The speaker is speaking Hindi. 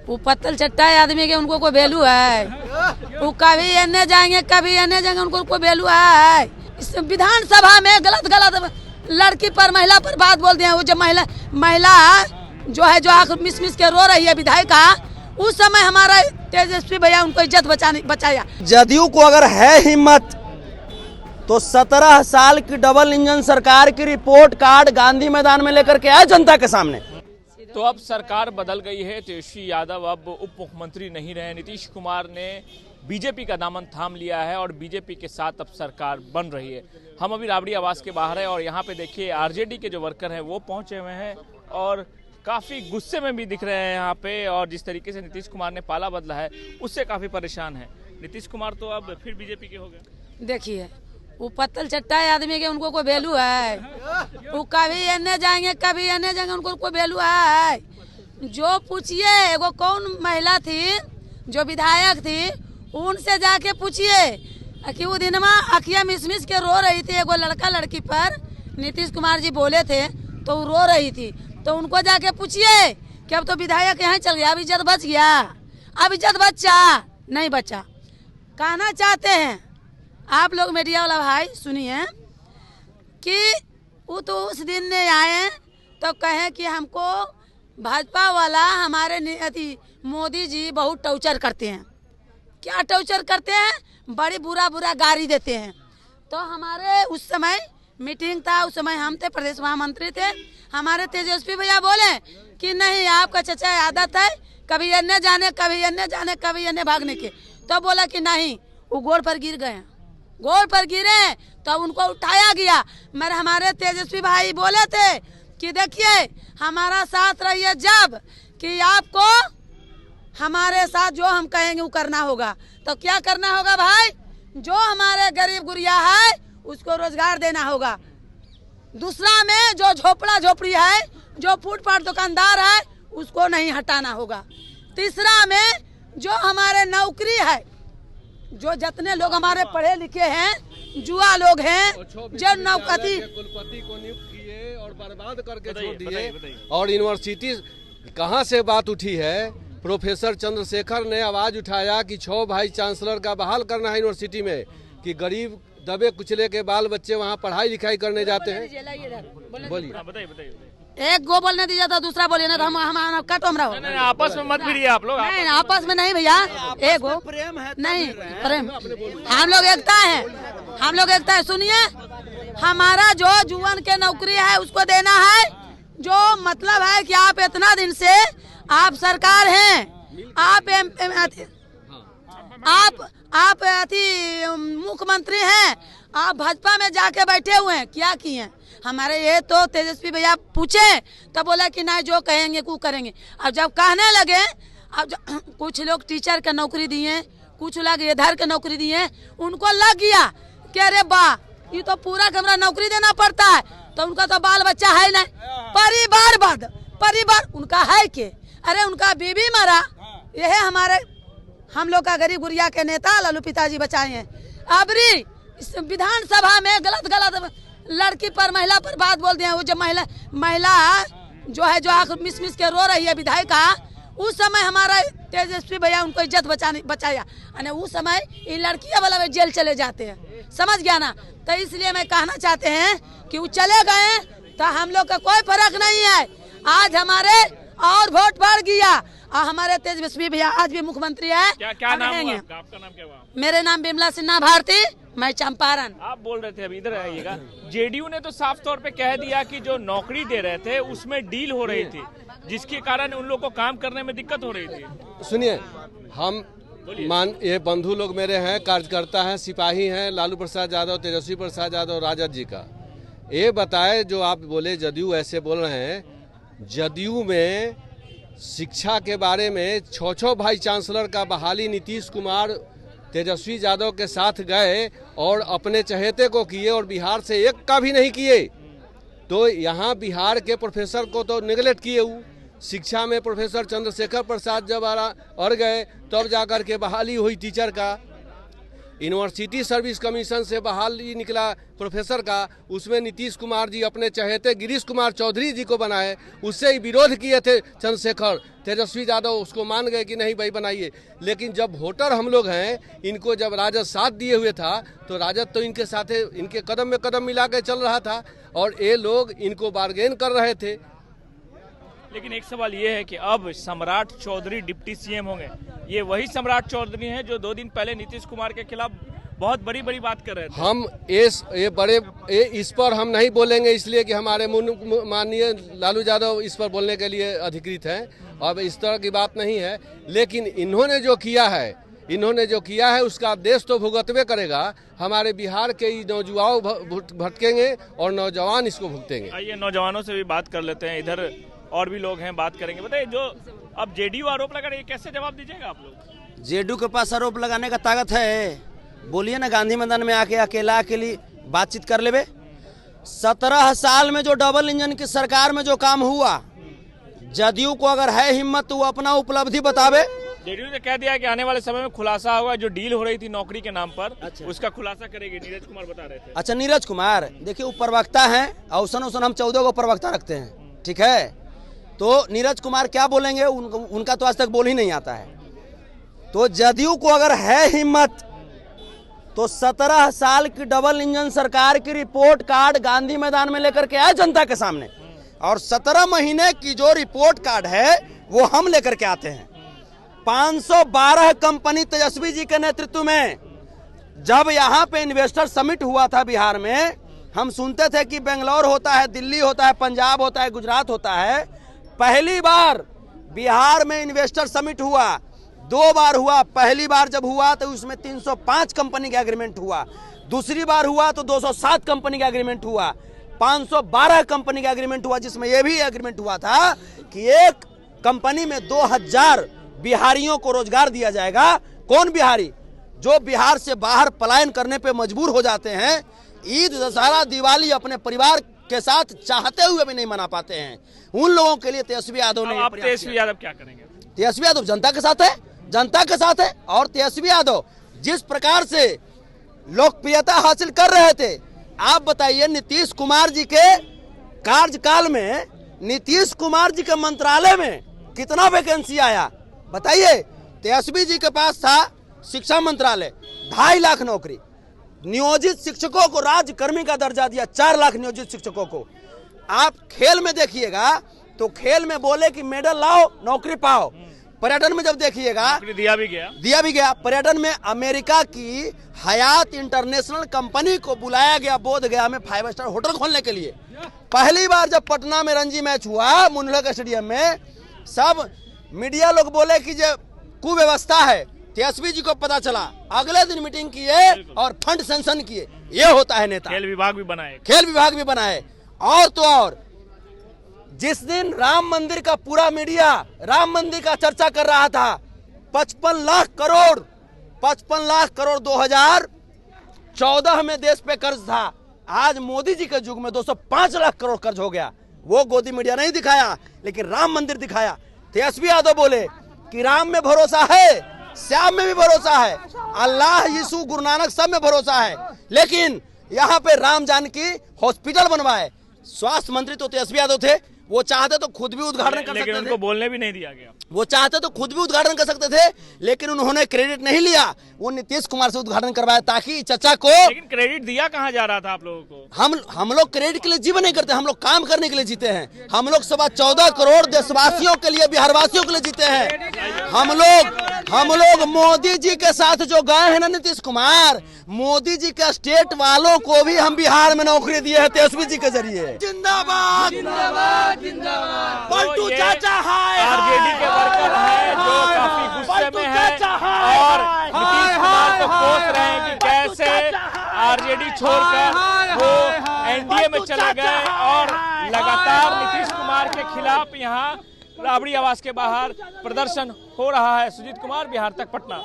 वो पत्तल चट्टा आदमी के उनको कोई वैल्यू है? वो कभी एने जाएंगे कभी एने जाएंगे, उनको कोई वैल्यू है? इस विधानसभा में गलत गलत लड़की पर महिला पर बात बोल दिए। वो जो महिला जो है जो आंख मिस मिस के रो रही है विधायिका, उस समय हमारा तेजस्वी भैया उनको इज्जत बचाया। जदयू को अगर है हिम्मत तो 17 साल की डबल इंजन सरकार की रिपोर्ट कार्ड गांधी मैदान में लेकर के आए जनता के सामने। तो अब सरकार बदल गई है, तेजस्वी यादव अब उप मुख्यमंत्री नहीं रहे। नीतीश कुमार ने बीजेपी का दामन थाम लिया है और बीजेपी के साथ अब सरकार बन रही है। हम अभी राबड़ी आवास के बाहर हैं और यहाँ पे देखिए आरजेडी के जो वर्कर हैं वो पहुंचे हुए हैं और काफ़ी गुस्से में भी दिख रहे हैं यहाँ पे। और जिस तरीके से नीतीश कुमार ने पाला बदला है उससे काफ़ी परेशान है। नीतीश कुमार तो अब फिर बीजेपी के हो गए। देखिए वो पत्तल चट्टा आदमी के उनको कोई वैल्यू है? वो कभी एने जाएंगे कभी एने जाएंगे, उनको कोई वैल्यू है? जो पूछिए वो कौन महिला थी जो विधायक थी, उनसे जाके पूछिए कि वो दिन में अखिया मिस मिस के रो रही थी। एगो लड़का लड़की पर नीतीश कुमार जी बोले थे तो वो रो रही थी, तो उनको जाके पूछिए कि अब तो विधायक यहाँ चल गया, अब इज्जत बच गया? अब इज्जत बच्चा नहीं बचा। कहना चाहते हैं आप लोग मीडिया वाला भाई सुनिए कि वो तो उस दिन ने आए तो कहें कि हमको भाजपा वाला हमारे मोदी जी बहुत टॉर्चर करते हैं। क्या टॉर्चर करते हैं? बड़ी बुरा गाली देते हैं। तो हमारे उस समय मीटिंग था, उस समय हम थे, प्रदेश महामंत्री थे। हमारे तेजस्वी भैया बोले कि नहीं आपका चचा आदत है कभी अन्य जाने कभी अन्य जाने कभी अन्य भागने के। तो बोला कि नहीं, वो गोड़ पर गिर गए, गोड़ पर गिरे तो उनको उठाया गया। मेरे हमारे तेजस्वी भाई बोले थे कि देखिए हमारा साथ रहिए जब कि आपको हमारे साथ जो हम कहेंगे वो करना होगा। तो क्या करना होगा भाई? जो हमारे गरीब गुरिया है उसको रोजगार देना होगा। दूसरा में जो झोपड़ा झोपड़ी है, जो फुटपाथ दुकानदार है, उसको नहीं हटाना होगा। तीसरा में जो हमारे नौकरी है, जो जितने लोग हमारे पढ़े लिखे हैं, जुआ लोग हैं, जो नौकरी कुलपति को नियुक्त किए और बर्बाद करके छोड़ दिए। और यूनिवर्सिटी कहाँ से बात उठी है? प्रोफेसर चंद्रशेखर ने आवाज उठाया कि 6 वाइस चांसलर का बहाल करना है यूनिवर्सिटी में, कि गरीब दबे कुचले के बाल बच्चे वहाँ पढ़ाई लिखाई करने जाते हैं। बोलिए। एक गो बोलने दीजिए तो दूसरा बोलिए ना, तो हम कट हमरा हो। नहीं, आपस में मत भिड़िए आप लोग। नहीं आपस में नहीं भैया, एक गो प्रेम है नहीं प्रेम, हम लोग एकता है, हम लोग एकता है। सुनिए हमारा जो जुआन के नौकरी है उसको देना है। जो मतलब है कि आप इतना दिन से आप सरकार हैं, आप मुख्यमंत्री हैं, आप भाजपा में जाके बैठे हुए हैं, क्या किए हैं? हमारे ये तो तेजस्वी भैया पूछे तो बोला कि नहीं जो कहेंगे वो करेंगे। अब जब कहने लगे, अब कुछ लोग टीचर का नौकरी दिए, कुछ लोग इधर के नौकरी दिए, उनको लग गया कि अरे वाह ये तो पूरा कमरा नौकरी देना पड़ता है, तो उनका तो बाल बच्चा है नहीं, परिवार उनका है के? अरे उनका बीबी मरा, यह हमारे हम लोग का गरीब गुरिया के नेता लालू पिताजी बचाए हैं। अबरी विधानसभा में गलत गलत लड़की पर महिला पर बात बोल दिए। वो जो महिला जो है जो आंख मिस मिस के रो रही है विधायिका, उस समय हमारा तेजस्वी भैया उनको इज्जत बचाया। अरे उस समय ये लड़कियां वाला में जेल चले जाते हैं, समझ गया ना? तो इसलिए मैं कहना चाहते हैं कि वो चले गए तो हम लोग का कोई फर्क नहीं है। आज हमारे और वोट बढ़ गया और हमारे तेजस्वी भैया आज भी मुख्यमंत्री है। क्या नाम है आपका? नाम क्या हुआ? मेरे नाम बिमला सिन्हा भारती, मैं चंपारण। आप बोल रहे थे अभी, इधर आइएगा। जेडीयू ने तो साफ तौर पे कह दिया कि जो नौकरी दे रहे थे उसमें डील हो रही थी, जिसके कारण उन लोग को काम करने में दिक्कत हो रही थी। सुनिए, हम ये बंधु लोग मेरे हैं, कार्यकर्ता हैं, सिपाही हैं, लालू प्रसाद यादव, तेजस्वी प्रसाद यादव, राजद जी का। ये बताए जो आप बोले जदयू ऐसे बोल रहे हैं, जदयू में शिक्षा के बारे में 6 वाइस चांसलर का बहाली नीतीश कुमार तेजस्वी यादव के साथ गए और अपने चहेते को किए और बिहार से एक का भी नहीं किए। तो यहाँ बिहार के प्रोफेसर को तो निगलेक्ट किए। शिक्षा में प्रोफेसर चंद्रशेखर प्रसाद जब और गए तब जाकर के बहाली हुई टीचर का। यूनिवर्सिटी सर्विस कमीशन से बहाली निकला प्रोफेसर का, उसमें नीतीश कुमार जी अपने चहेते गिरीश कुमार चौधरी जी को बनाए, उससे ही विरोध किए थे चंद्रशेखर, तेजस्वी यादव उसको मान गए कि नहीं भाई बनाइए। लेकिन जब वोटर हम लोग हैं, इनको जब राजद साथ दिए हुए था तो राजद तो इनके साथ इनके कदम में कदम मिला के चल रहा था और ये लोग इनको बार्गेन कर रहे थे। लेकिन एक सवाल ये है कि अब सम्राट चौधरी डिप्टी सीएम होंगे, ये वही सम्राट चौधरी हैं जो 2 दिन पहले नीतीश कुमार के खिलाफ बहुत बड़ी बड़ी बात कर रहे थे। हम इस पर हम नहीं बोलेंगे, इसलिए कि हमारे माननीय लालू यादव इस पर बोलने के लिए अधिकृत हैं। अब इस तरह की बात नहीं है, लेकिन इन्होंने जो किया है उसका देश तो भुगतवे करेगा। हमारे बिहार के नौजवान भटकेंगे और नौजवान इसको भुगतेंगे। आइए नौजवानों से भी बात कर लेते हैं, इधर और भी लोग हैं, बात करेंगे। बताइए, जो अब जेडीयू आरोप लगा रही है, कैसे जवाब दीजिएगा आप लोग? जेडीयू के पास आरोप लगाने का ताकत है, बोलिए ना, गांधी मैदान में आके अकेली बातचीत कर लेबे। 17 साल में जो डबल इंजन की सरकार में जो काम हुआ, जदयू को अगर है हिम्मत तो वो अपना उपलब्धि बतावे। जेडीयू ने कह दिया कि आने वाले समय में खुलासा होगा, जो डील हो रही थी नौकरी के नाम पर, उसका खुलासा करेगी, नीरज कुमार बता रहे थे। अच्छा, नीरज कुमार, देखिए वो प्रवक्ता हैं, औसन हम 14 को प्रवक्ता रखते हैं, ठीक है। तो नीरज कुमार क्या बोलेंगे, उनका तो आज तक बोल ही नहीं आता है। तो जदयू को अगर है हिम्मत तो 17 साल की डबल इंजन सरकार की रिपोर्ट कार्ड गांधी मैदान में लेकर के आए जनता के सामने, और 17 महीने की जो रिपोर्ट कार्ड है वो हम लेकर के आते हैं। 512 कंपनी तेजस्वी जी के नेतृत्व में, जब यहाँ पे इन्वेस्टर समिट हुआ था बिहार में, हम सुनते थे कि बेंगलोर होता है, दिल्ली होता है, पंजाब होता है, गुजरात होता है। पहली बार बिहार में इन्वेस्टर समिट हुआ, 2 बार हुआ। पहली बार जब हुआ तो उसमें 305 कंपनी का एग्रीमेंट हुआ, दूसरी बार हुआ तो 207 कंपनी का एग्रीमेंट हुआ, 512 कंपनी का एग्रीमेंट हुआ, जिसमें यह भी एग्रीमेंट हुआ था कि एक कंपनी में 2000 बिहारियों को रोजगार दिया जाएगा। कौन बिहारी? जो बिहार से बाहर पलायन करने पे मजबूर हो जाते हैं, ईद, दशहरा, दिवाली अपने परिवार के साथ चाहते हुए भी नहीं मना पाते हैं, उन लोगों के लिए तेजस्वी यादव ने। आप तेजस्वी यादव क्या करेंगे? तेजस्वी यादव जनता के साथ है, जनता के साथ है। और तेजस्वी यादव जिस प्रकार से लोकप्रियता हासिल कर रहे थे, आप बताइए, नीतीश कुमार जी के कार्यकाल में, नीतीश कुमार जी के मंत्रालय में कितना वैकेंसी आया बताइए। तेजस्वी जी के पास था शिक्षा मंत्रालय, 2.5 लाख नौकरी, नियोजित शिक्षकों को राज्यकर्मी का दर्जा दिया, 4 लाख नियोजित शिक्षकों को। आप खेल में देखिएगा तो खेल में बोले कि मेडल लाओ नौकरी पाओ, पर्यटन में जब देखिएगा दिया भी गया। पर्यटन में अमेरिका की हयात इंटरनेशनल कंपनी को बुलाया गया बोध गया में 5 स्टार होटल खोलने के लिए। पहली बार जब पटना में रणजी मैच हुआ मुनलक स्टेडियम में, सब मीडिया लोग बोले कि जो कुव्यवस्था है, तेजस्वी जी को पता चला, अगले दिन मीटिंग किए और फंड सैंक्शन किए। ये होता है नेता। खेल विभाग भी बनाए। और तो और, जिस दिन राम मंदिर का पूरा मीडिया राम मंदिर का चर्चा कर रहा था, 55 लाख करोड़ 2014 में देश पे कर्ज था। आज मोदी जी के युग में 205 लाख करोड़ कर्ज हो गया। वो गोदी मीडिया नहीं दिखाया, लेकिन राम मंदिर दिखाया। तेजस्वी यादव बोले कि राम में भरोसा है, श्याम में भी भरोसा है, अल्लाह, यीशु, गुरु नानक सब में भरोसा है, लेकिन यहाँ पे राम जानकी हॉस्पिटल बनवाए। स्वास्थ्य मंत्री तो तेजस्वी यादव थे, वो चाहते तो खुद भी उद्घाटन कर सकते थे, उनको बोलने भी नहीं दिया गया। वो चाहते तो खुद भी उद्घाटन कर सकते थे, लेकिन उन्होंने क्रेडिट नहीं लिया, वो नीतीश कुमार से उद्घाटन करवाया ताकि चचा को। लेकिन क्रेडिट दिया कहाँ जा रहा था आप लोगों को? हम लोग क्रेडिट के लिए जीवन नहीं करते, हम लोग काम करने के लिए जीते हैं। हम लोग 14.25 करोड़ देशवासियों के लिए, बिहारवासियों के लिए जीते हैं। हम लोग मोदी जी के साथ जो गए हैं ना नीतीश कुमार, मोदी जी के स्टेट वालों को भी हम बिहार में नौकरी दिए हैं तेजस्वी जी के जरिए। जिंदाबाद पलटू चाचा हाय। आरजेडी के वर्कर हैं जो काफी गुस्से में है और नीतीश कुमार को कोस रहे हैं कि कैसे आरजेडी छोड़कर वो एनडीए में चले गए, और लगातार नीतीश कुमार के खिलाफ यहाँ राबड़ी आवास के बाहर प्रदर्शन हो रहा है। सुजीत कुमार, बिहार तक, पटना।